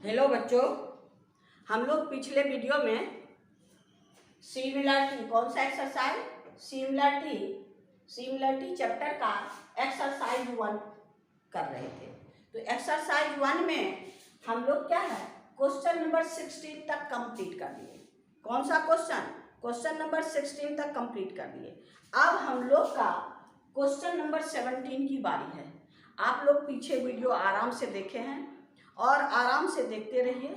Hello बच्चों, हम लोग पिछले वीडियो में सिमिलरिटी कौन सा एक्सरसाइज सिमिलरिटी चैप्टर का एक्सरसाइज 1 कर रहे थे। तो एक्सरसाइज 1 में हम लोग क्या है क्वेश्चन नंबर 16 तक कंप्लीट कर दिए। कौन सा क्वेश्चन नंबर 16 तक कंप्लीट कर दिए। अब हम लोग का क्वेश्चन नंबर 17 की बारी है। आप लोग पीछे वीडियो आराम से देखे हैं और आराम से देखते रहिए।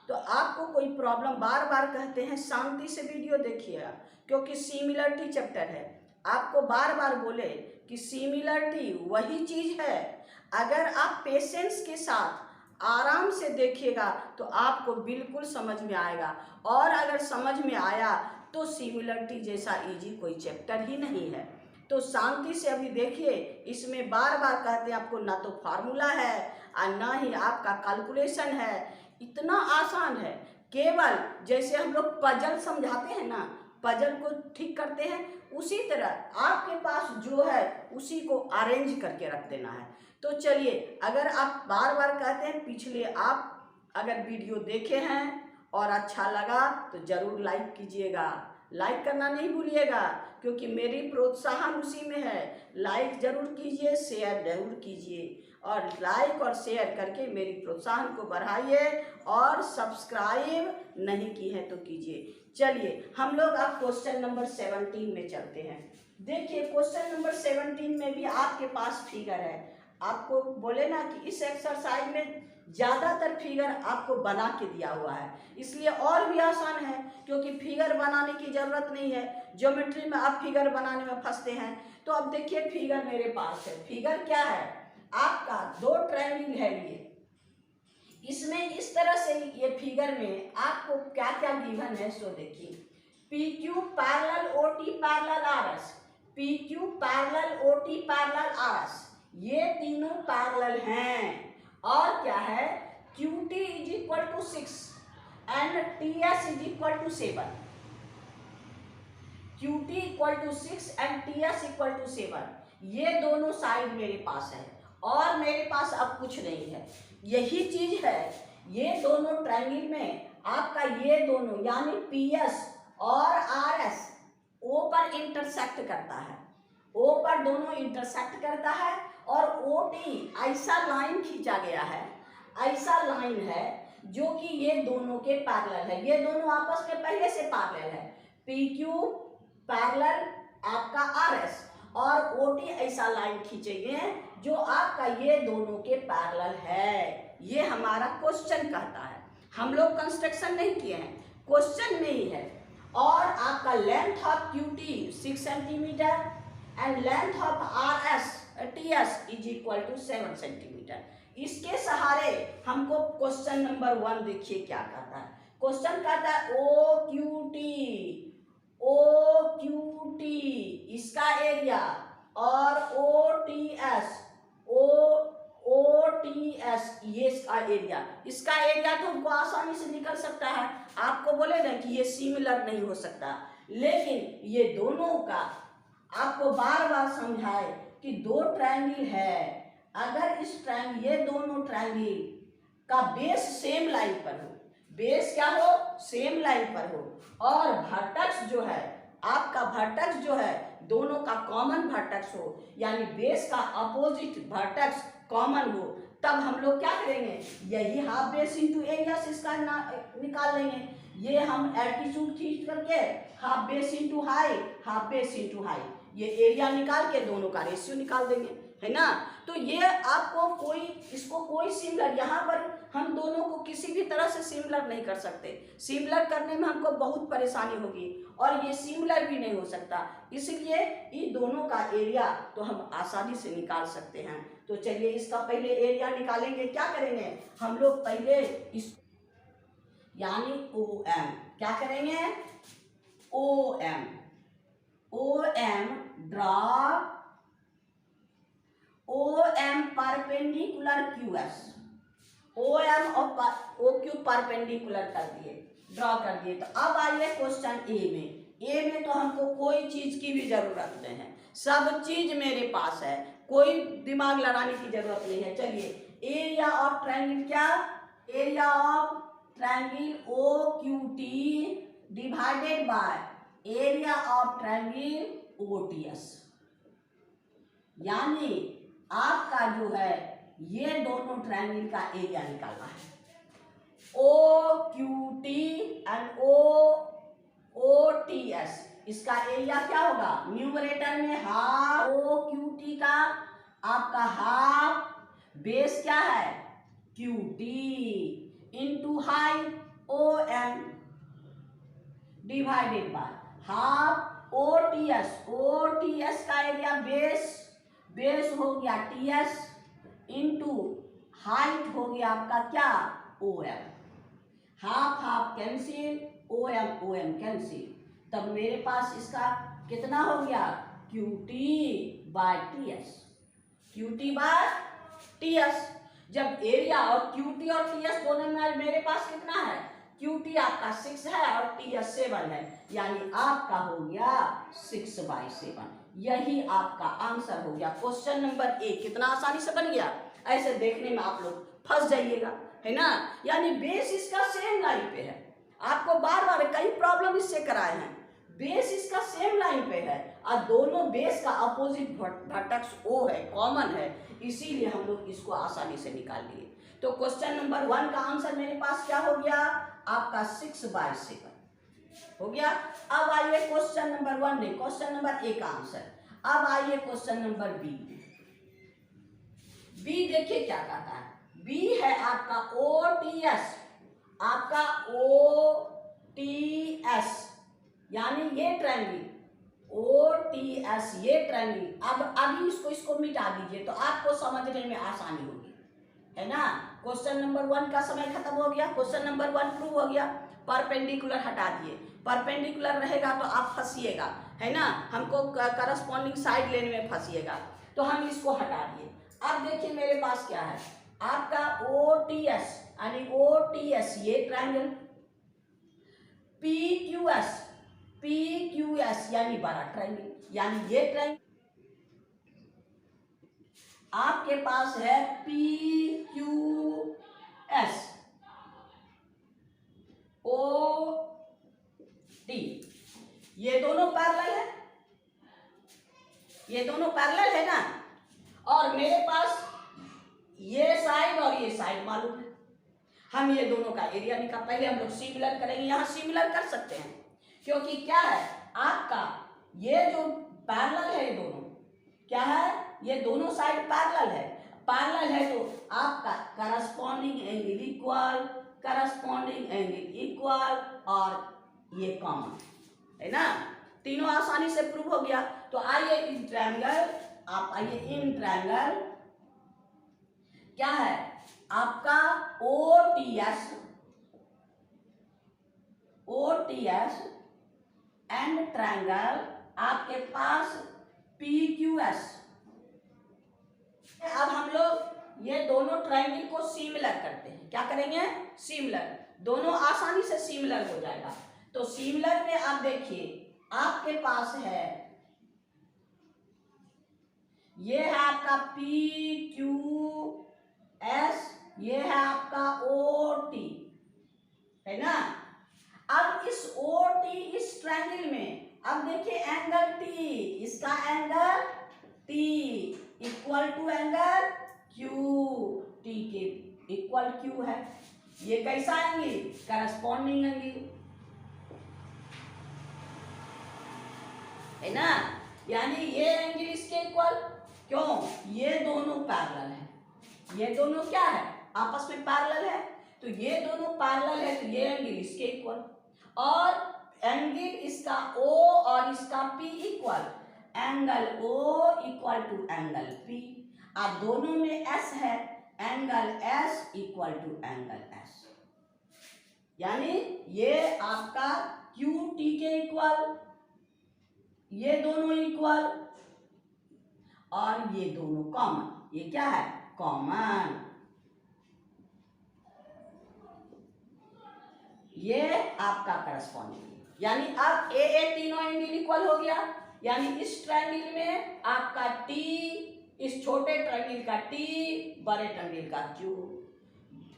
तो आपको कोई प्रॉब्लम, बार बार कहते हैं शांति से वीडियो देखिएगा, क्योंकि सिमिलरिटी चैप्टर है। आपको बार बार बोले कि सिमिलरिटी वही चीज़ है, अगर आप पेशेंस के साथ आराम से देखिएगा तो आपको बिल्कुल समझ में आएगा। और अगर समझ में आया तो सिमिलरिटी जैसा इजी कोई चैप्टर ही नहीं है। तो शांति से अभी देखिए। इसमें बार बार कहते हैं आपको ना तो फार्मूला है और ना ही आपका कैलकुलेशन है। इतना आसान है, केवल जैसे हम लोग पजल समझाते हैं ना, पजल को ठीक करते हैं, उसी तरह आपके पास जो है उसी को अरेंज करके रख देना है। तो चलिए, अगर आप बार बार कहते हैं पिछले आप अगर वीडियो देखे हैं और अच्छा लगा तो ज़रूर लाइक कीजिएगा। लाइक करना नहीं भूलिएगा, क्योंकि मेरी प्रोत्साहन उसी में है। लाइक जरूर कीजिए, शेयर जरूर कीजिए, और लाइक और शेयर करके मेरी प्रोत्साहन को बढ़ाइए। और सब्सक्राइब नहीं की है तो कीजिए। चलिए, हम लोग अब क्वेश्चन नंबर 17 में चलते हैं। देखिए, क्वेश्चन नंबर 17 में भी आपके पास फिगर है। आपको बोले ना कि इस एक्सरसाइज में ज़्यादातर फिगर आपको बना के दिया हुआ है, इसलिए और भी आसान है, क्योंकि फिगर बनाने की ज़रूरत नहीं है। ज्योमेट्री में आप फिगर बनाने में फंसते हैं। तो अब देखिए, फिगर मेरे पास है। फिगर क्या है आपका, दो ट्रायंगल है ये। इसमें इस तरह से ये फिगर में आपको क्या क्या गिवन है सो देखिए। P Q parallel O T parallel R S, P Q parallel O T parallel R S, ये तीनों पैरेलल हैं। और क्या है, Q T is equal to 6 and T S is equal to 7। Q T equal to 6 and T S equal to 7। ये दोनों side मेरे पास है और मेरे पास अब कुछ नहीं है। यही चीज है, ये दोनों ट्रायंगल में आपका ये दोनों यानी पी एस और आर एस ओ पर इंटरसेक्ट करता है। ओ पर दोनों इंटरसेक्ट करता है और ओ टी ऐसा लाइन खींचा गया है, ऐसा लाइन है जो कि ये दोनों के पैरेलल है। ये दोनों आपस में पहले से पैरेलल है। पी क्यू पैरेलल आपका आर एस और ओ टी ऐसा लाइन खींचेंगे जो आपका ये दोनों के पैरेलल है। ये हमारा क्वेश्चन कहता है। हम लोग कंस्ट्रक्शन नहीं किए हैं, क्वेश्चन में ही है। और आपका length of Q T 6 centimetre and length of R S T S is equal to 7 centimetre. इसके सहारे हमको क्वेश्चन नंबर 1 देखिए क्या कहता है। क्वेश्चन कहता है ओ क्यू टी इसका एरिया और ओ टी एस ये इसका एरिया तो हमको आसानी से निकल सकता है। आपको बोले ना कि ये सिमिलर नहीं हो सकता, लेकिन ये दोनों का आपको बार बार समझाए कि दो ट्रायंगल है। अगर इस ट्रायंगल, ये दोनों ट्रायंगल का बेस सेम लाइन पर हो, बेस क्या हो, सेम लाइन पर हो, और वर्टेक्स जो है आपका, वर्टेक्स जो है दोनों का कॉमन वर्टेक्स हो, यानी बेस का अपोजिट वर्टेक्स कॉमन हो, तब हम लोग क्या करेंगे, यही हाफ बेस इंटू एरिया से इसका निकाल लेंगे। ये हम एल्टीट्यूड खींच करके हाफ बेस इंटू हाई, ये एरिया निकाल के दोनों का रेशियो निकाल देंगे, है ना। तो ये आपको इसको कोई सिमिलर, यहाँ पर हम दोनों को किसी भी तरह से सिमिलर नहीं कर सकते। सिमिलर करने में हमको बहुत परेशानी होगी और ये सिमिलर भी नहीं हो सकता। इसलिए इन दोनों का एरिया तो हम आसानी से निकाल सकते हैं। तो चलिए, इसका पहले एरिया निकालेंगे। क्या करेंगे हम लोग, पहले इस यानी ओ एम, क्या करेंगे, O M draw O M perpendicular Q S, O M और ओ क्यू परपेंडिकुलर कर दिए, ड्रॉ कर दिए। तो अब आइए क्वेश्चन ए में तो हमको कोई चीज की भी जरूरत नहीं है, सब चीज मेरे पास है, कोई दिमाग लगाने की जरूरत नहीं है। चलिए, एरिया ऑफ ट्रायंगल क्या, area of triangle O Q T divided by area of triangle O T S. यानी आपका जो है ये दोनों ट्रायंगल का एरिया निकालना है, O Q T and O T S. इसका एरिया क्या होगा, न्यूमरेटर में हाफ ओ क्यू टी का आपका हाफ, बेस क्या है Q T into height O M divided by half O T S. O T S का एरिया बेस हो गया टी एस इंटू हाइट हो गया आपका क्या O M. Half half cancel, O M cancel, तब मेरे पास इसका कितना हो गया Q T by T S, Q T by T S. जब एरिया और क्यू टी और टी एस दोनों में मेरे पास कितना है, क्यू टी आपका 6 है और टी एस 7 है, यानी आपका हो गया 6/7। यही आपका आंसर हो गया क्वेश्चन नंबर ए। कितना आसानी से बन गया, ऐसे देखने में आप लोग फंस जाइएगा, है ना। यानी बेस इसका सेम लाइन पे है, आपको बार बार कई प्रॉब्लम इससे कराए हैं, बेस इसका सेम लाइन पे है और दोनों बेस का अपोजिट वर्टेक्स ओ है, कॉमन है, इसीलिए हम लोग इसको आसानी से निकाल लिए। तो क्वेश्चन नंबर 1 का आंसर मेरे पास क्या हो गया आपका 6/7 हो गया। अब आइए क्वेश्चन नंबर 1 नहीं, क्वेश्चन नंबर ए का आंसर। अब आइए क्वेश्चन नंबर बी। बी देखिए क्या कहता है, बी है आपका ओ टी एस, आपका ओ टी एस, यानी ये ट्रायंगल ओ टी एस, ये ट्रायंगल। अब अभी इसको मिटा दीजिए तो आपको समझने में आसानी होगी, है ना। क्वेश्चन नंबर 1 का समय खत्म हो गया, क्वेश्चन नंबर 1 प्रूव हो गया। परपेंडिकुलर हटा दिए, परपेंडिकुलर रहेगा तो आप फंसिएगा, है ना, हमको करस्पॉन्डिंग साइड लेने में फंसिएगा, तो हम इसको हटा दिए। अब देखिए मेरे पास क्या है आपका ओ टी एस, यानी ओ टी एस ये ट्रायंगल, पी क्यू एस यानी बड़ा ट्रायंगल, यानी ये ट्रायंगल आपके पास है P Q S O T, ये दोनों पैरेलल है, ये दोनों पैरेलल है ना। और मेरे पास ये साइड और ये साइड मालूम है, हम ये दोनों का एरिया निकाल, पहले हम लोग सिमिलर करेंगे, यहां सिमिलर कर सकते हैं क्योंकि क्या है आपका ये जो पैरेलल है, ये दोनों क्या है, ये दोनों साइड पैरेलल है, पैरेलल है तो आपका corresponding angle equal, corresponding angle equal और ये कॉमन, है ना। तीनों आसानी से प्रूव हो गया। तो आइए इन ट्रायंगल, आप आइए इन ट्रायंगल क्या है आपका O T S and triangle आपके पास पी क्यू एस। अब हम लोग ये दोनों ट्रायंगल को सिमिलर करते हैं, क्या करेंगे सिमिलर, दोनों आसानी से सिमिलर हो जाएगा। तो सिमिलर में आप देखिए आपके पास है ये है आपका पी क्यू एस, ये है आपका ओ टी, है ना। अब इस ओ टी इस ट्रायंगल में अब देखिए एंगल टी, इसका angle T equal to angle Q, T के इक्वल क्यू है, ये कैसा एंगल करस्पॉन्डिंग एंगल, है ना। यानी ये एंगल इसके इक्वल, क्यों, ये दोनों पैरेलल है, ये दोनों क्या है आपस में पैरेलल है, तो ये दोनों पैरेलल है तो ये एंगल इसके इक्वल, और एंगल इसका O और इसका P equal, angle O equal to angle P, अब दोनों में S है, angle S equal to angle S, यानी ये आपका QT के इक्वल, ये दोनों इक्वल और ये दोनों कॉमन, ये क्या है कॉमन, ये आपका करस्पॉन्डिंग। यानी अब ए तीनों एंगल इक्वल हो गया, यानी इस ट्रायंगल में आपका T, इस छोटे ट्रायंगल का T, बड़े ट्रायंगल का Q,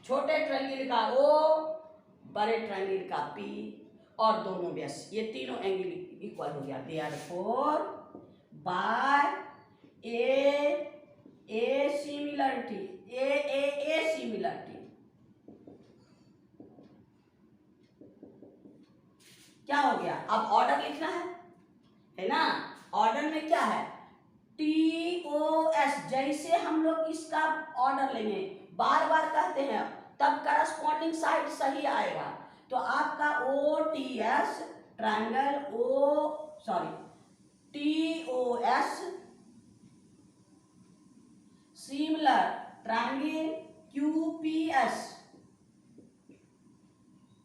छोटे ट्रायंगल का O बड़े ट्रायंगल का P और दोनों बेस, ये तीनों एंगल इक्वल हो गया। Therefore by A similarity, A similarity क्या हो गया? अब ऑर्डर लिखना है ना। ऑर्डर में क्या है? TOS, जैसे हम लोग इसका ऑर्डर लेंगे, बार बार कहते हैं, तब करस्पॉन्डिंग साइड सही आएगा। तो आपका OTS triangle TOS similar triangle QPS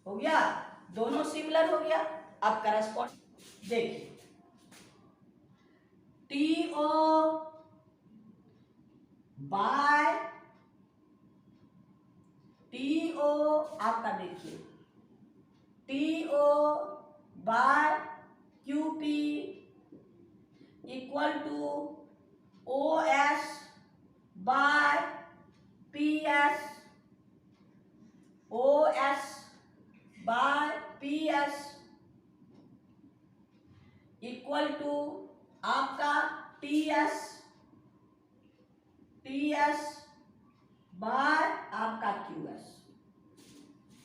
हो गया, दोनों सिमिलर हो गया। अब करस्पॉन्ड देखिए, TO बाय TO आपका देखिए, TO by QP equal to OS by PS, OS by PS equal to आपका TS बाय आपका QS,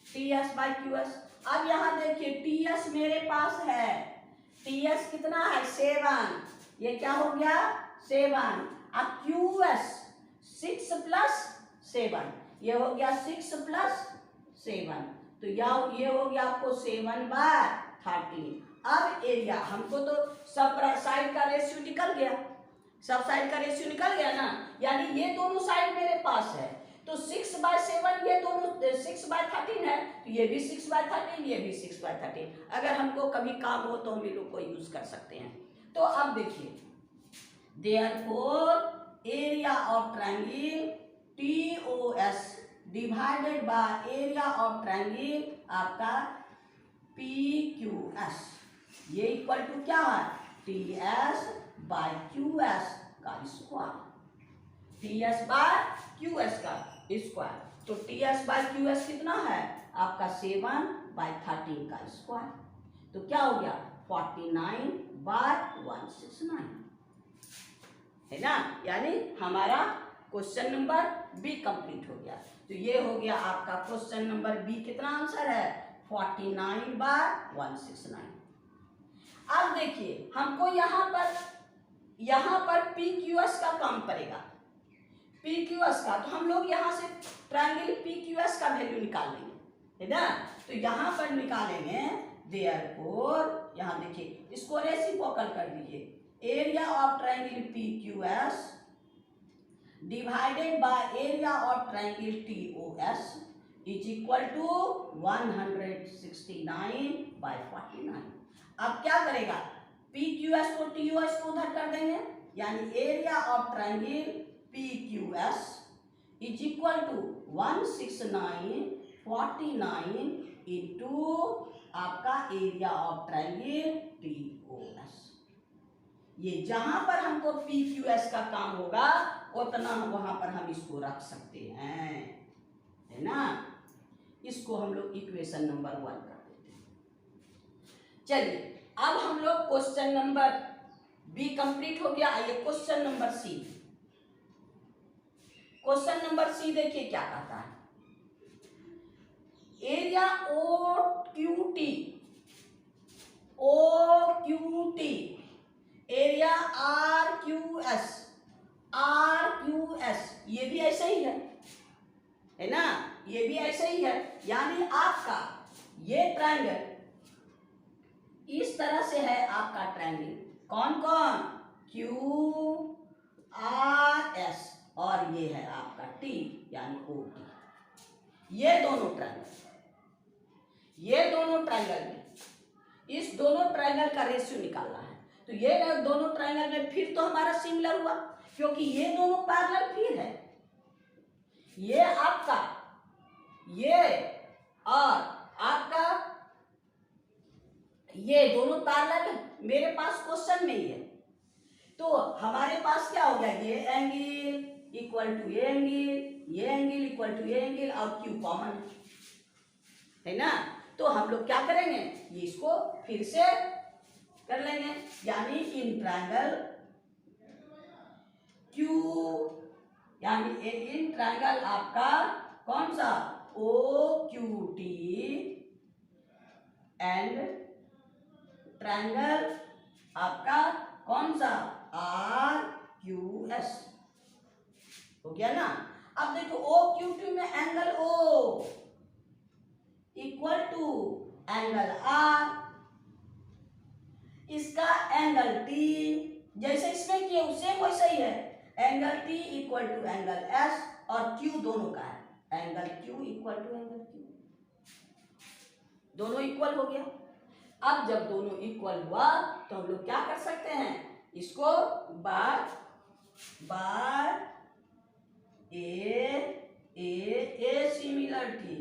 TS बाय QS। अब यहां देखिए, TS मेरे पास है, TS कितना है? 7, ये क्या हो गया? 7। अब QS 6 प्लस 7, ये हो गया 6 प्लस 7, तो ये हो गया आपको 7/13। अब एरिया, हमको तो सब साइड का रेशियो निकल गया, सब साइड का रेशियो निकल गया ना, यानी ये दोनों साइड मेरे पास है, तो 6/7 ये दोनों 6/13 है, तो ये भी 6/13, ये भी 6/13। अगर हमको कभी काम हो तो हम इन लोग को यूज कर सकते हैं। तो अब देखिए, therefore area of triangle TOS divided by area of triangle आपका PQS, ये इक्वल टू क्या है? TS बाय QS का स्क्वायर, TS बाय QS का स्क्वायर। तो TS बाय QS कितना है आपका? 7/13 का स्क्वायर, तो क्या हो गया? 49/169 है ना। यानी हमारा क्वेश्चन नंबर बी कंप्लीट हो गया। तो ये हो गया आपका क्वेश्चन नंबर बी। कितना आंसर है? 49/169। अब देखिए, हमको यहाँ पर PQS का काम पड़ेगा, PQS का, तो हम लोग यहाँ से ट्रायंगल PQS का वैल्यू निकाल लेंगे, है ना। तो यहाँ पर निकालेंगे, देयरफॉर यहाँ देखिए, इसको रेसिप्रोकल कर दीजिए, area of triangle PQS divided by area of triangle TOS is equal to 169/49। अब क्या करेगा? PQS को TOS को उधर कर देंगे, यानी area of triangle PQS is equal to 169/49 into आपका एरिया ऑफ ट्रायंगल TOS। ये जहां पर हमको PQS का काम होगा उतना वहां पर हम इसको रख सकते हैं, है ना। इसको हम लोग इक्वेशन नंबर 1 कर देते हैं। चलिए, अब हम लोग क्वेश्चन नंबर बी कंप्लीट हो गया। आइए question number C. Question number C देखिए क्या कहता है। एरिया OQT एरिया RQS, ये भी ऐसे ही है ना, ये भी ऐसे ही है। यानी आपका ये ट्रायंगल इस तरह से है, आपका ट्रायंगल कौन कौन? QRS, और ये है आपका T यानी OT। ये दोनों ट्रायंगल में इस दोनों ट्रायंगल का रेशियो निकालना है। तो ये दोनों ट्रायंगल में फिर तो हमारा सिमिलर हुआ, क्योंकि ये दोनों पैरेलल फिर है, ये आपका ये और आपका ये दोनों पैरेलल मेरे पास क्वेश्चन में ही है। तो हमारे पास क्या हो गया? ये एंगल इक्वल टू ये एंगल, ये एंगल इक्वल टू ये एंगल, और Q कॉमन। है ना। तो हम लोग क्या करेंगे, ये इसको फिर से कर लेंगे, यानी इन ट्रायंगल क्यू, यानी इन ट्रायंगल आपका कौन सा O Q T and triangle आपका कौन सा आर क्यू एस, हो गया ना। अब देखो ओ क्यू टी में angle O equal to angle R, इसका एंगल टी जैसे इसमें किए उससे वैसा ही है, angle T equal to angle S, और क्यू दोनों का है, angle Q equal to angle Q, दोनों इक्वल हो गया। अब जब दोनों इक्वल हुआ तो हम लोग क्या कर सकते हैं, इसको बार बार ए सिमिलरिटी,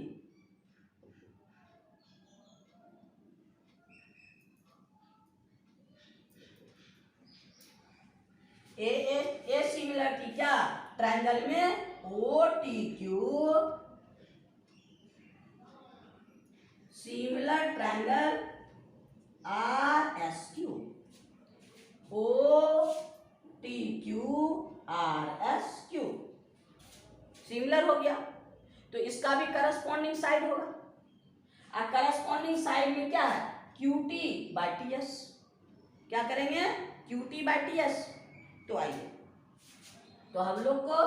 ए सिमिलरिटी क्या, ट्रायंगल में O T Q similar triangle R S Q, O T Q R S Q similar हो गया। तो इसका भी करस्पॉन्डिंग साइड होगा, और करस्पॉन्डिंग साइड में क्या है, Q T by T S, क्या करेंगे Q T by T S. तो आइए, तो हम लोग को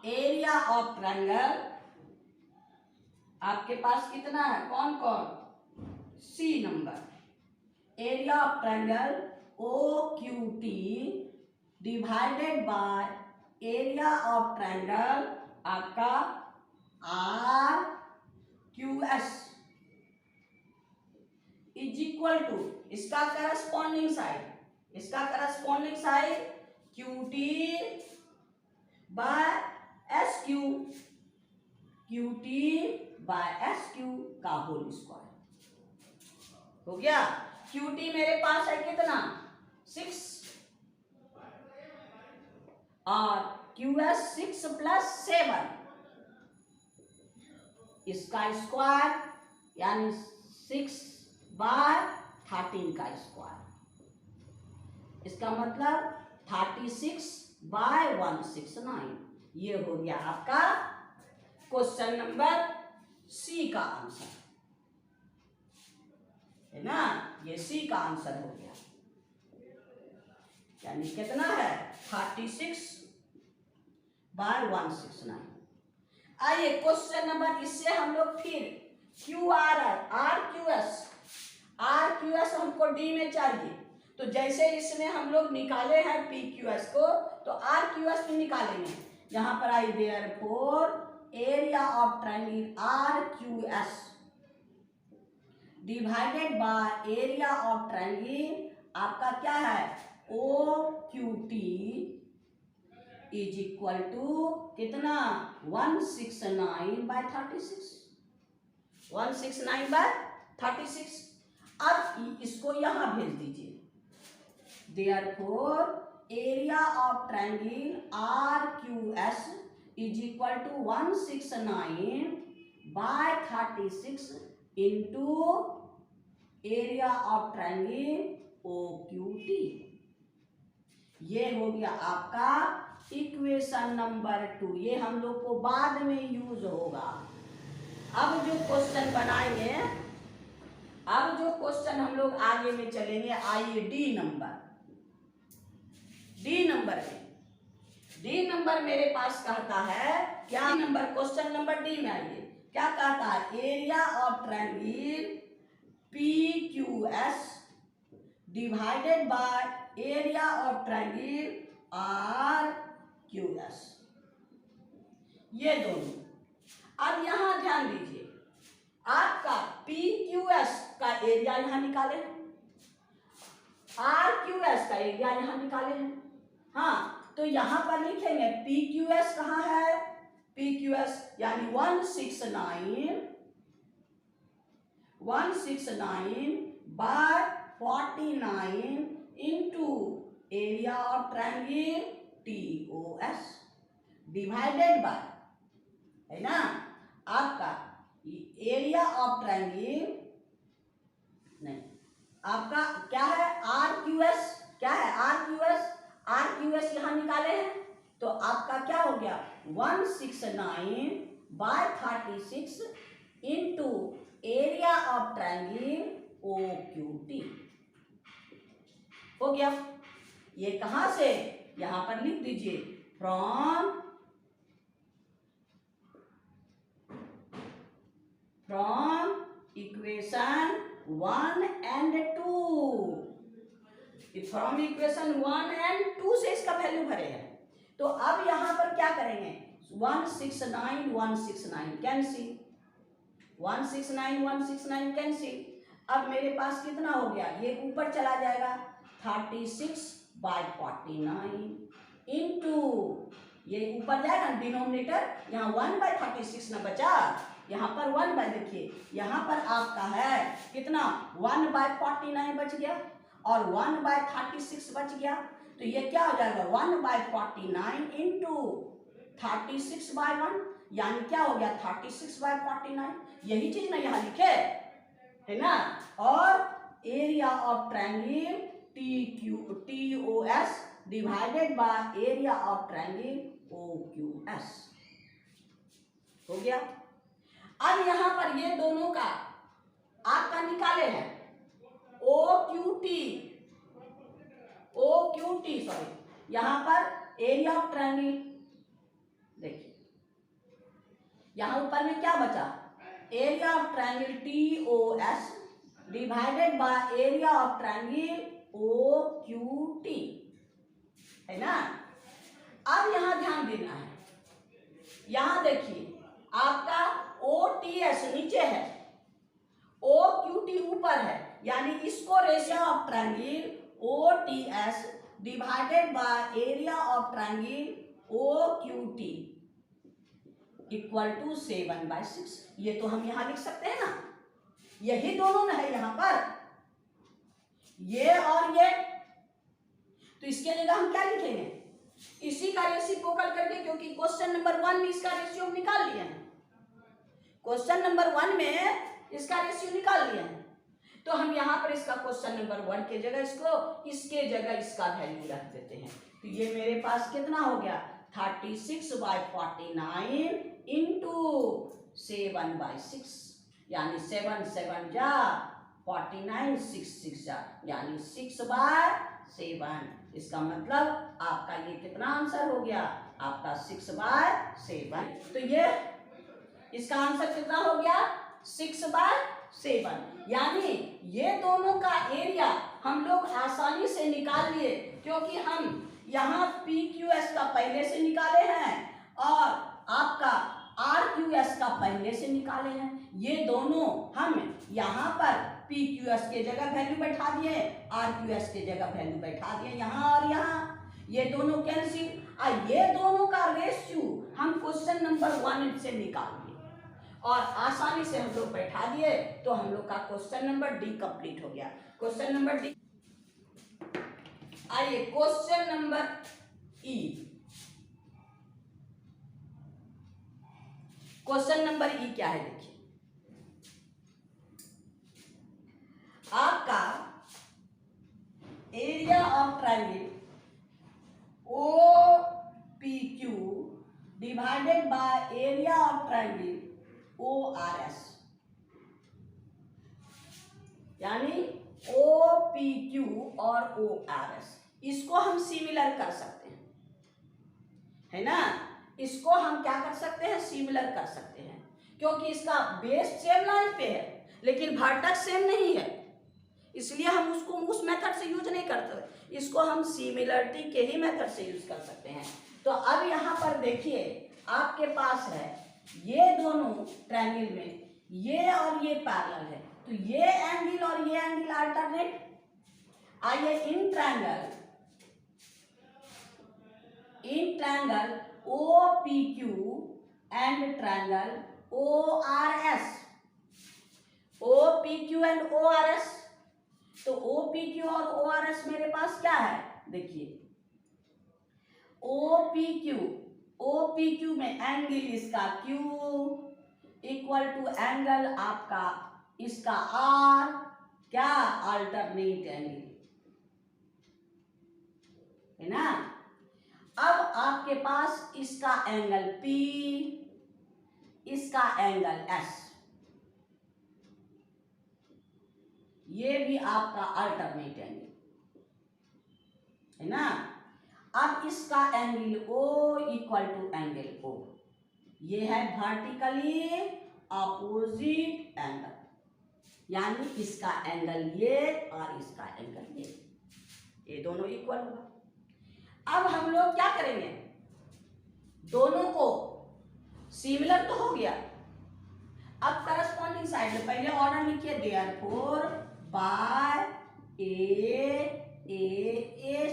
एरिया ऑफ ट्रायंगल आपके पास कितना है, कौन कौन, सी number, area of triangle O Q T divided by area of triangle आपका R Q S is equal to, इसका corresponding side Q T by S Q, Q T by S Q का whole square, हो गया। Q T मेरे पास है कितना 6, और Q S 6 plus 7, इसका स्क्वायर यानी 6 बाय 13 का स्क्वायर, इसका मतलब 36 बाय 169, ये हो गया आपका क्वेश्चन नंबर सी का आंसर, है ना, ये सी का आंसर हो गया, यानी कितना है 36 बाय 169। आइए क्वेश्चन नंबर, इससे हम लोग फिर Q R R Q S हमको डी में चाहिए, तो जैसे इसमें हम लोग निकाले हैं पी क्यू एस को, तो आर क्यू एस में निकालेंगे, यहां पर आई therefore area of triangle R Q S divided by area of triangle आपका क्या है O Q T is equal to कितना 169 बाय 36, 169 बाय 36। अब इसको यहां भेज दीजिए, therefore area of triangle R Q S is equal to 169 by 36 into area of triangle O Q T, ये हो गया आपका इक्वेशन नंबर 2, ये हम लोग को बाद में यूज होगा। अब जो क्वेश्चन बनाएंगे, अब जो क्वेश्चन हम लोग आगे में चलेंगे, आइए डी नंबर मेरे पास कहता है क्या नंबर, क्वेश्चन नंबर डी में आइए, क्या कहता है area of triangle P Q S divided by area of triangle R Q S, ये दोनों। अब यहां ध्यान दीजिए, आपका पी क्यू एस का एरिया यहां निकाले हैं, आर क्यू एस का एरिया यहां निकाले हैं, हाँ, तो यहां पर लिखेंगे पी क्यू एस कहां है, पी क्यू एस यानी 169 by 49 into area of triangle T O S divided by है ना। आपका एरिया ऑफ ट्रायंगल नहीं, आपका क्या है आर क्यू एस, क्या है R Q S, R Q S यहां निकाले हैं तो आपका क्या हो गया 169/36 into area of triangle O Q T हो गया। ये कहां से, यहां पर लिख दीजिए from equation 1 and 2, from equation 1 and 2 से इसका वैल्यू भरे हैं। तो अब यहां पर क्या करेंगे 169 कैंसिल, 169 कैंसिल। अब मेरे पास कितना हो गया, ये ऊपर चला जाएगा 36/49 इंटू, ये ऊपर जाएगा डिनोमिनेटर, यहाँ 1/36 ना बचा, यहाँ पर 1 बाय, देखिए यहाँ पर आपका है कितना 1/49 बच गया और 1/36 बच गया। तो ये क्या हो जाएगा 1/49 इंटू 36/1, यानी क्या हो गया 36/49। यही चीज ना यहाँ लिखे है ना। और area of triangle TOS divided by area of triangle OQS हो गया। अब यहां पर ये दोनों का आपका निकाले हैं OQT सॉरी, यहां पर एरिया ऑफ ट्रायंगल, देखिए यहां ऊपर में क्या बचा area of triangle TOS divided by area of triangle OQT है ना। अब यहां ध्यान देना है, यहां देखिए आपका OTS नीचे है, OQT ऊपर है, यानी इसको ratio of triangle OTS divided by area of triangle OQT equal to 7/6। ये तो हम यहां लिख सकते हैं ना, यही दोनों ना है यहां पर, ये और ये। तो इसके जगह हम क्या लिखेंगे, इसी का रेसिप्रोकल करके, क्योंकि क्वेश्चन नंबर 1 में इसका रेशियो निकाल लिया है, क्वेश्चन नंबर 1 में इसका रेशियो निकाल लिया है। तो हम यहाँ पर इसका क्वेश्चन नंबर 1 के जगह इसको, इसके जगह इसका वैल्यू रख देते हैं। तो ये मेरे पास कितना हो गया 36/49 इंटू 7/6, यानी 7 7 जा 49, 6 6 जा, यानी 6/7। इसका मतलब आपका ये कितना आंसर हो गया आपका 6/7। तो ये इसका आंसर कितना हो गया 6/7, यानी ये दोनों का एरिया हम लोग आसानी से निकाल लिए, क्योंकि हम यहाँ PQS का पहले से निकाले हैं और आपका RQS का पहले से निकाले हैं। ये दोनों हम यहाँ पर PQS के जगह वैल्यू बैठा दिए, RQS के जगह वैल्यू बैठा दिए, यहाँ और यहाँ ये दोनों कैंसिल, और ये दोनों का रेशियो हम क्वेश्चन नंबर 1 से निकाल दिए और आसानी से हम लोग बैठा दिए। तो हम लोग का क्वेश्चन नंबर D कंप्लीट हो गया। क्वेश्चन नंबर D, आइए question number E। Question number E क्या है, देखिए आपका area of triangle OPQ divided by area of triangle ORS, यानी OPQ और ORS, इसको हम सिमिलर कर सकते हैं, है ना। इसको हम क्या कर सकते हैं सिमिलर कर सकते हैं, क्योंकि इसका बेस सेम लाइन पे है लेकिन वर्टेक्स सेम नहीं है, इसलिए हम उसको उस मेथड से यूज नहीं करते, इसको हम सिमिलरिटी के ही मेथड से यूज कर सकते हैं। तो अब यहाँ पर देखिए आपके पास है ये दोनों ट्रायंगल में ये और ये पैरेलल है, तो ये एंगल और ये एंगल अल्टरनेट। आइए in triangle OPQ and triangle ORS, OPQ and ORS, तो OPQ और ORS मेरे पास क्या है, देखिए OPQ OPQ में एंगल इसका Q इक्वल टू एंगल आपका इसका R, क्या अल्टरनेट एंगल है ना। अब आपके पास इसका एंगल P, इसका एंगल S, ये भी आपका अल्टरनेट एंगल है ना। अब इसका angle O equal to angle O, ये है वर्टिकली अपोजिट एंगल, यानी इसका एंगल ये और इसका एंगल ये दोनों इक्वल होगा। अब हम लोग क्या करेंगे, दोनों को सिमिलर तो हो गया, अब करस्पॉन्डिंग साइड में पहले ऑर्डर लिखिए, देयरफॉर बाय ए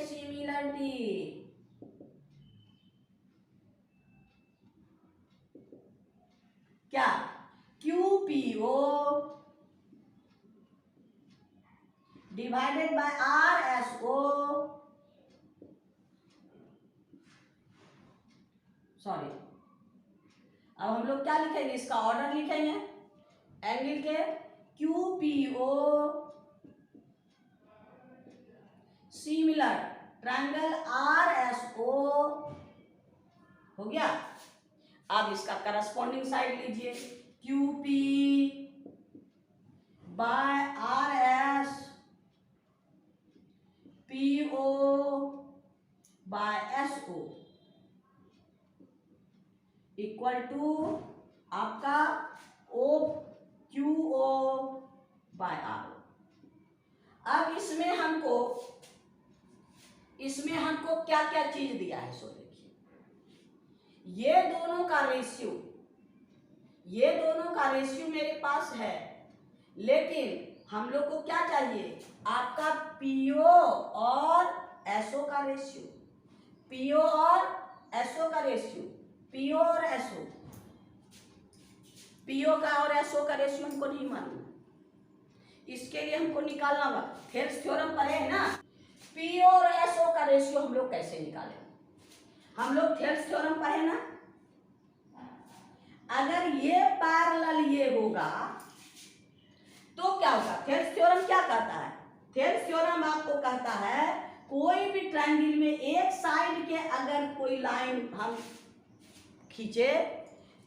सिमिलरिटी, क्या QPO divided by RSO, sorry अब हम लोग क्या लिखेंगे, इसका ऑर्डर लिखेंगे, एंगल के QPO सिमिलर ट्रायंगल RSO हो गया। अब इसका करस्पॉन्डिंग साइड लीजिए, QP by RS, PO by SO equal to आपका OQO बाय RO। अब इसमें हमको क्या क्या चीज दिया है, सो देखिए, ये दोनों का रेशियो मेरे पास है, लेकिन हम लोग को क्या चाहिए, आपका PO और SO का रेशियो, PO और SO का रेशियो, PO और SO, PO का और SO का रेशियो हमको नहीं मालूम, इसके लिए हमको निकालना होगा, थेल्स थ्योरम पढ़े है ना। PO और SO का रेशियो हम लोग कैसे निकालें, हम लोग थेल्स थ्योरम पढ़े ना। अगर ये पैरेलल ये होगा तो क्या होगा, थेल्स थ्योरम क्या कहता है, थेल्स थ्योरम आपको कहता है कोई भी ट्रायंगल में एक साइड के अगर कोई लाइन हम खींचे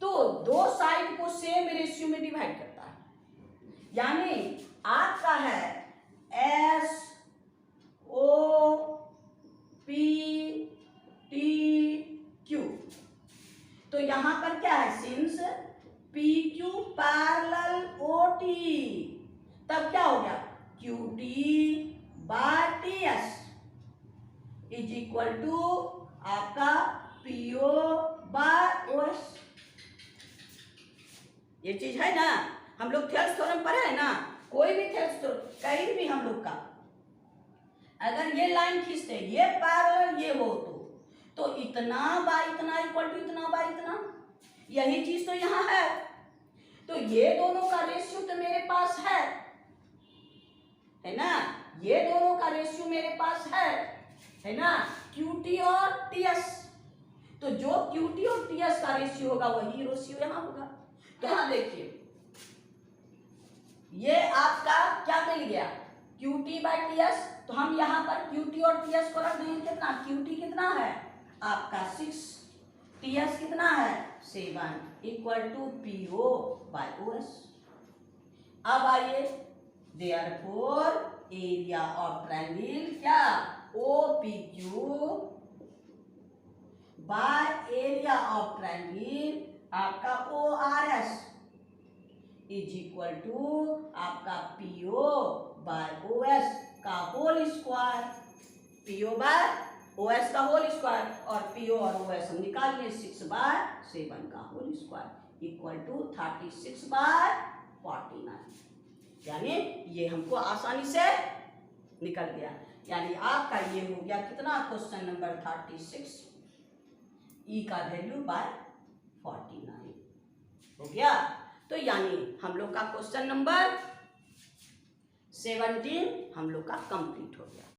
तो दो साइड को सेम रेशियो में डिवाइड करता है, यानी आपका है SOPTQ, तो यहां पर क्या है, सिंस PQ पैरेलल OT, तब क्या हो गया, QT by TS is equal to आपका PO बाय OS। ये चीज है ना, हम लोग थेल्स थ्योरम पढ़े है ना, कोई भी थेल्स थ्योरम कहीं भी हम लोग का अगर ये लाइन खींचते ये पैरेलल ये हो तो इतना बाय इतना इक्वल टू इतना बाय इतना, यही चीज तो यहाँ है, तो ये दोनों का रेशियो तो मेरे पास है ना, ये दोनों का रेशियो मेरे पास है ना, QT और TS, तो जो QT और TS का रेशियो होगा वही रेशियो यहाँ होगा। तो यहाँ देखिए ये आपका क्या मिल गया, QT बाय TS, तो हम यहाँ पर QT और TS को रख देंगे, कितना QT कितना है आपका 6, TS कितना है 7 equal to PO by OS। अब आइए, देयरफॉर एरिया ऑफ ट्रायंगल क्या OPQ by area of triangle आपका ORS इज इक्वल टू आपका PO बाय OS का whole square, PO by OS का होल स्क्वायर, और PO और OS हम निकाल लिए 6 बाय 7 का whole square equal to 36 by 49, यानी ये हमको आसानी से निकल गया, यानी आपका ये हो गया कितना, क्वेश्चन नंबर 36, ई का वैल्यू बाय 49 हो गया। तो यानी हम लोग का क्वेश्चन नंबर 17 हम लोग का कंप्लीट हो गया।